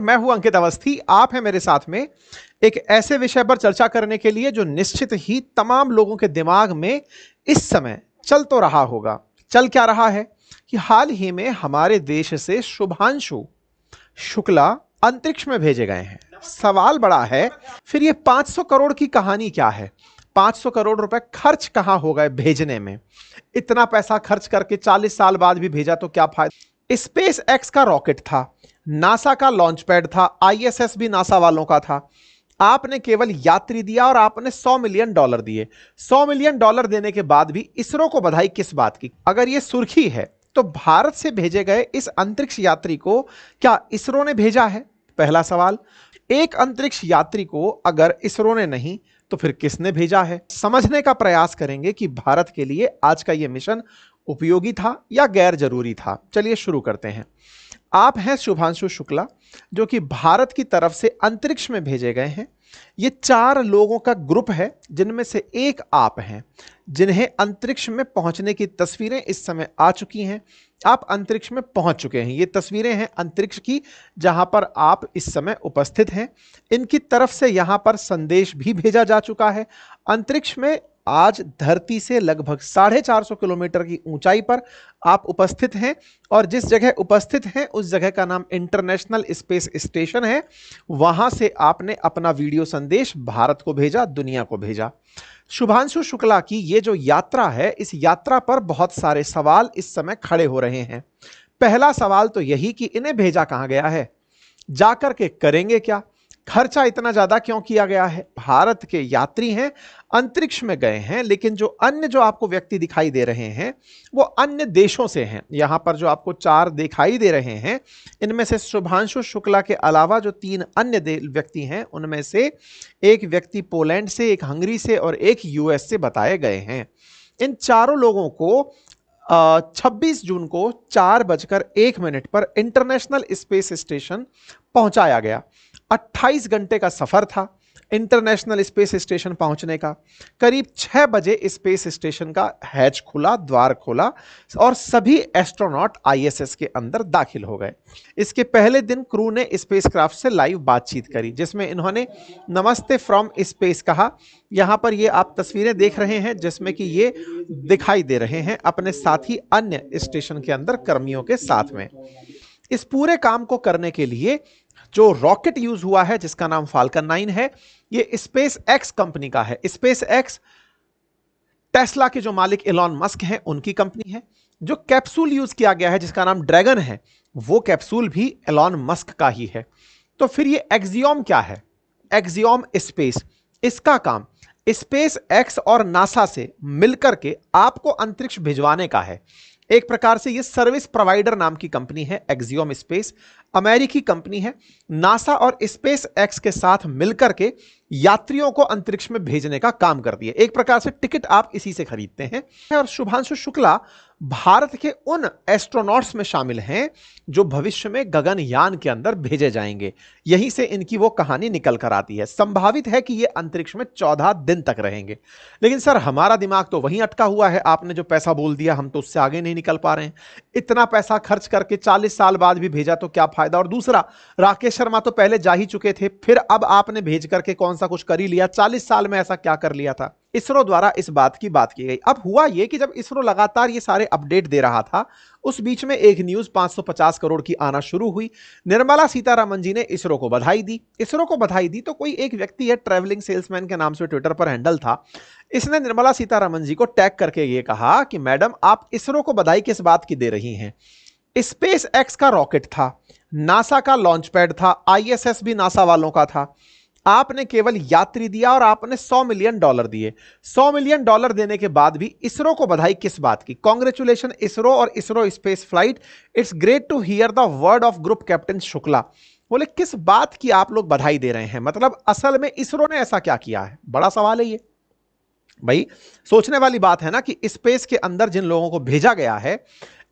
मैं हूं अंकित अवस्थी। आप हैं मेरे साथ में एक ऐसे विषय पर चर्चा करने के लिए जो निश्चित ही तमाम लोगों के दिमाग में इस समय चल तो रहा होगा। चल क्या रहा है कि हाल ही में हमारे देश से शुभांशु शुक्ला अंतरिक्ष में भेजे गए हैं। सवाल बड़ा है, फिर ये 500 करोड़ की कहानी क्या है? 500 करोड़ रुपए खर्च कहां हो गए भेजने में? इतना पैसा खर्च करके 40 साल बाद भी भेजा तो क्या फायदा? स्पेस एक्स का रॉकेट था, नासा का लॉन्च पैड था, आईएसएस भी नासा वालों का था। आपने केवल यात्री दिया और आपने $100 मिलियन दिए। $100 मिलियन देने के बाद भी इसरो को बधाई किस बात की? अगर यह सुर्खी है तो भारत से भेजे गए इस अंतरिक्ष यात्री को क्या इसरो ने भेजा है? पहला सवाल। एक अंतरिक्ष यात्री को अगर इसरो ने नहीं तो फिर किसने भेजा है? समझने का प्रयास करेंगे कि भारत के लिए आज का यह मिशन उपयोगी था या गैर जरूरी था। चलिए शुरू करते हैं। आप हैं शुभांशु शुक्ला, जो कि भारत की तरफ से अंतरिक्ष में भेजे गए हैं। ये 4 लोगों का ग्रुप है, जिनमें से एक आप हैं, जिन्हें अंतरिक्ष में पहुंचने की तस्वीरें इस समय आ चुकी हैं। आप अंतरिक्ष में पहुंच चुके हैं। ये तस्वीरें हैं अंतरिक्ष की, जहां पर आप इस समय उपस्थित हैं। इनकी तरफ से यहां पर संदेश भी भेजा जा चुका है। अंतरिक्ष में आज धरती से लगभग 450 किलोमीटर की ऊंचाई पर आप उपस्थित हैं, और जिस जगह उपस्थित हैं उस जगह का नाम इंटरनेशनल स्पेस स्टेशन है। वहां से आपने अपना वीडियो संदेश भारत को भेजा, दुनिया को भेजा। शुभांशु शुक्ला की ये जो यात्रा है, इस यात्रा पर बहुत सारे सवाल इस समय खड़े हो रहे हैं। पहला सवाल तो यही कि इन्हें भेजा कहां गया है, जाकर के करेंगे क्या, खर्चा इतना ज्यादा क्यों किया गया है? भारत के यात्री हैं, अंतरिक्ष में गए हैं, लेकिन जो आपको व्यक्ति दिखाई दे रहे हैं वो अन्य देशों से हैं। यहां पर जो आपको 4 दिखाई दे रहे हैं, इनमें से शुभांशु शुक्ला के अलावा जो 3 अन्य व्यक्ति हैं, उनमें से एक व्यक्ति पोलैंड से, एक हंगरी से और एक यूएस से बताए गए हैं। इन चारों लोगों को 26 जून को 4:01 पर इंटरनेशनल स्पेस स्टेशन पहुंचाया गया। 28 घंटे का सफर था इंटरनेशनल स्पेस स्टेशन पहुंचने का। करीब 6 बजे स्पेस स्टेशन का हैच खुला, द्वार खोला, और सभी एस्ट्रोनॉट आईएसएस के अंदर दाखिल हो गए। इसके पहले दिन क्रू ने स्पेसक्राफ्ट से लाइव बातचीत करी, जिसमें इन्होंने नमस्ते फ्रॉम स्पेस कहा। यहां पर ये आप तस्वीरें देख रहे हैं, जिसमें कि ये दिखाई दे रहे हैं अपने साथी अन्य स्टेशन के अंदर कर्मियों के साथ में। इस पूरे काम को करने के लिए जो रॉकेट यूज हुआ है, जिसका नाम फाल्कन 9 है, ये स्पेस एक्स कंपनी का है। स्पेस एक्स टेस्ला के जो मालिक एलॉन मस्क हैं, उनकी कंपनी है। जो कैप्सूल यूज किया गया है, जिसका नाम ड्रैगन है, वो कैप्सूल भी एलॉन मस्क का ही है। तो फिर ये एक्सियोम क्या है? एक्सियोम स्पेस, इसका काम स्पेस एक्स और नासा से मिलकर के आपको अंतरिक्ष भिजवाने का है। एक प्रकार से ये सर्विस प्रोवाइडर नाम की कंपनी है। एक्सियोम स्पेस अमेरिकी कंपनी है। नासा और स्पेस एक्स के साथ मिलकर के यात्रियों को अंतरिक्ष में भेजने का काम करती है। एक प्रकार से टिकट आप इसी से खरीदते हैं। और शुभांशु शुक्ला भारत के उन एस्ट्रोनॉट्स में शामिल हैं जो भविष्य में गगनयान के अंदर भेजे जाएंगे। यहीं से इनकी वो कहानी निकल कर आती है। संभावित है कि ये अंतरिक्ष में 14 दिन तक रहेंगे। लेकिन सर, हमारा दिमाग तो वहीं अटका हुआ है। आपने जो पैसा बोल दिया, हम तो उससे आगे नहीं निकल पा रहे हैं। इतना पैसा खर्च करके 40 साल बाद भी भेजा तो क्या फायदा? और दूसरा, राकेश शर्मा तो पहले जा ही चुके थे, फिर अब आपने भेज करके कौन सा कुछ कर ही लिया? 40 साल में ऐसा क्या कर लिया था? इसरो द्वारा इस बात की बात की गई। अब हुआ यह कि जब इसरो लगातार ये सारे अपडेट दे रहा था, उस बीच में एक न्यूज 550 करोड़ की आना शुरू हुई। निर्मला सीतारमण जी ने इसरो को बधाई दी। इसरो को बधाई दी तो कोई एक व्यक्ति है, ट्रैवलिंग सेल्समैन के नाम से ट्विटर पर हैंडल था, इसने निर्मला सीतारमण जी को टैग करके ये कहा कि मैडम, आप इसरो को बधाई किस बात की दे रही हैं? स्पेस एक्स का रॉकेट था, नासा का लॉन्च पैड था, आईएसएस भी नासा वालों का था। आपने केवल यात्री दिया और आपने $100 मिलियन दिए। $100 मिलियन देने के बाद भी इसरो को बधाई किस बात की? कांग्रेचुलेशन इसरो और ISRO space flight. It's great to hear the word of group captain Shukla. बोले, किस बात की आप लोग बधाई दे रहे हैं? मतलब असल में इसरो ने ऐसा क्या किया है? बड़ा सवाल है ये भाई। सोचने वाली बात है ना कि स्पेस के अंदर जिन लोगों को भेजा गया है,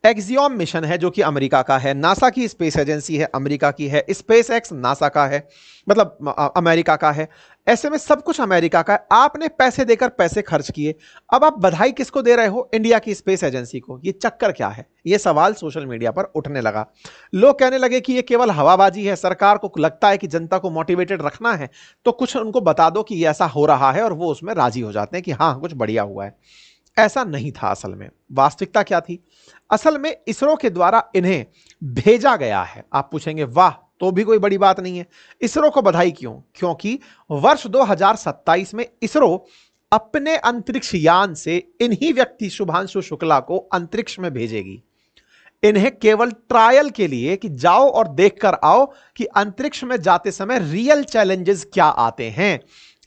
एक्सियोम मिशन है जो कि अमेरिका का है, नासा की स्पेस एजेंसी है अमेरिका की है, स्पेस एक्स नासा का है, मतलब अमेरिका का है। ऐसे में सब कुछ अमेरिका का है। आपने पैसे देकर पैसे खर्च किए, अब आप बधाई किसको दे रहे हो? इंडिया की स्पेस एजेंसी को। ये चक्कर क्या है? ये सवाल सोशल मीडिया पर उठने लगा। लोग कहने लगे कि ये केवल हवाबाजी है, सरकार को लगता है कि जनता को मोटिवेटेड रखना है तो कुछ उनको बता दो कि ये ऐसा हो रहा है, और वो उसमें राजी हो जाते हैं कि हाँ कुछ बढ़िया हुआ है। ऐसा नहीं था। असल में वास्तविकता क्या थी? असल में इसरो के द्वारा इन्हें भेजा गया है। आप पूछेंगे वाह, तो भी कोई बड़ी बात नहीं है, इसरो को बधाई क्यों? क्योंकि वर्ष 2027 में इसरो अपने अंतरिक्ष यान से इन्हीं व्यक्ति शुभांशु शुक्ला को अंतरिक्ष में भेजेगी। इन्हें केवल ट्रायल के लिए कि जाओ और देखकर आओ कि अंतरिक्ष में जाते समय रियल चैलेंजेस क्या आते हैं।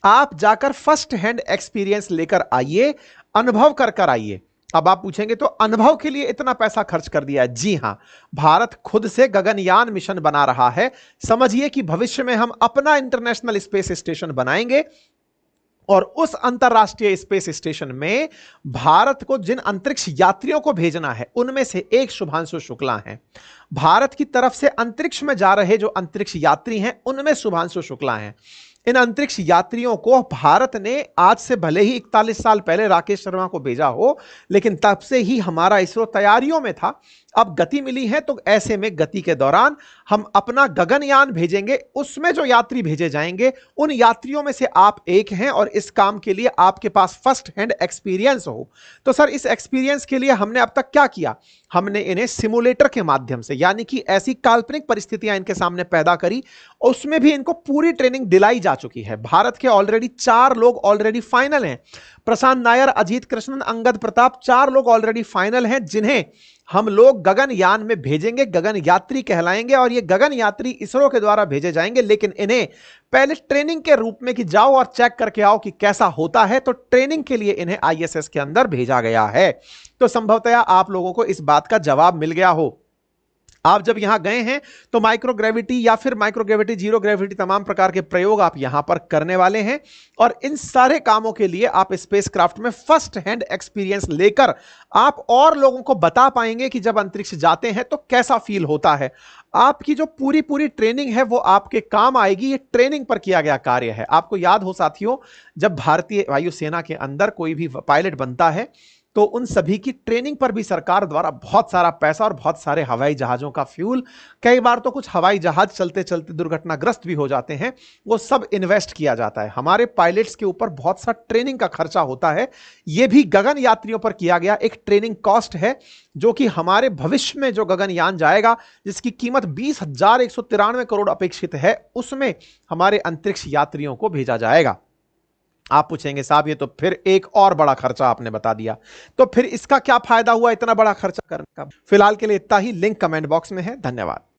आप जाकर फर्स्ट हैंड एक्सपीरियंस लेकर आइए, अनुभव कर कर आइए। अब आप पूछेंगे तो अनुभव के लिए इतना पैसा खर्च कर दिया है? जी हां, भारत खुद से गगनयान मिशन बना रहा है। समझिए कि भविष्य में हम अपना इंटरनेशनल स्पेस स्टेशन बनाएंगे और उस अंतरराष्ट्रीय स्पेस स्टेशन में भारत को जिन अंतरिक्ष यात्रियों को भेजना है उनमें से एक शुभांशु शुक्ला हैं। भारत की तरफ से अंतरिक्ष में जा रहे जो अंतरिक्ष यात्री हैं उनमें शुभांशु शुक्ला हैं। इन अंतरिक्ष यात्रियों को भारत ने आज से भले ही 41 साल पहले राकेश शर्मा को भेजा हो, लेकिन तब से ही हमारा इसरो तैयारियों में था। अब गति मिली है तो ऐसे में गति के दौरान हम अपना गगनयान भेजेंगे। उसमें जो यात्री भेजे जाएंगे उन यात्रियों में से आप एक हैं, और इस काम के लिए आपके पास फर्स्ट हैंड एक्सपीरियंस हो। तो सर इस एक्सपीरियंस के लिए हमने अब तक क्या किया? हमने इन्हें सिमुलेटर के माध्यम से, यानी कि ऐसी काल्पनिक परिस्थितियां इनके सामने पैदा करी, उसमें भी इनको पूरी ट्रेनिंग दिलाई जा चुकी है। भारत के ऑलरेडी 4 लोग ऑलरेडी फाइनल हैं। प्रशांत नायर, अजीत कृष्णन, अंगद प्रताप, 4 लोग ऑलरेडी फाइनल हैं जिन्हें हम लोग गगनयान में भेजेंगे, गगन यात्री कहलाएंगे। और ये गगन यात्री इसरो के द्वारा भेजे जाएंगे, लेकिन इन्हें पहले ट्रेनिंग के रूप में कि जाओ और चेक करके आओ कि कैसा होता है, तो ट्रेनिंग के लिए इन्हें आईएसएस के अंदर भेजा गया है। तो संभवतः आप लोगों को इस बात का जवाब मिल गया हो। आप जब यहां गए हैं तो माइक्रोग्रेविटी या फिर माइक्रोग्रेविटी, जीरो ग्रेविटी, तमाम प्रकार के प्रयोग आप यहां पर करने वाले हैं। और इन सारे कामों के लिए आप स्पेसक्राफ्ट में फर्स्ट हैंड एक्सपीरियंस लेकर आप और लोगों को बता पाएंगे कि जब अंतरिक्ष जाते हैं तो कैसा फील होता है। आपकी जो पूरी पूरी ट्रेनिंग है वो आपके काम आएगी। ये ट्रेनिंग पर किया गया कार्य है। आपको याद हो साथियों, जब भारतीय वायुसेना के अंदर कोई भी पायलट बनता है तो उन सभी की ट्रेनिंग पर भी सरकार द्वारा बहुत सारा पैसा और बहुत सारे हवाई जहाजों का फ्यूल, कई बार तो कुछ हवाई जहाज चलते चलते दुर्घटनाग्रस्त भी हो जाते हैं, वो सब इन्वेस्ट किया जाता है। हमारे पायलट्स के ऊपर बहुत सा ट्रेनिंग का खर्चा होता है। ये भी गगन यात्रियों पर किया गया एक ट्रेनिंग कॉस्ट है, जो कि हमारे भविष्य में जो गगनयान जाएगा जिसकी कीमत 20,193 करोड़ अपेक्षित है, उसमें हमारे अंतरिक्ष यात्रियों को भेजा जाएगा। आप पूछेंगे साहब ये तो फिर एक और बड़ा खर्चा आपने बता दिया, तो फिर इसका क्या फायदा हुआ इतना बड़ा खर्चा करने का? फिलहाल के लिए इतना ही। लिंक कमेंट बॉक्स में है। धन्यवाद।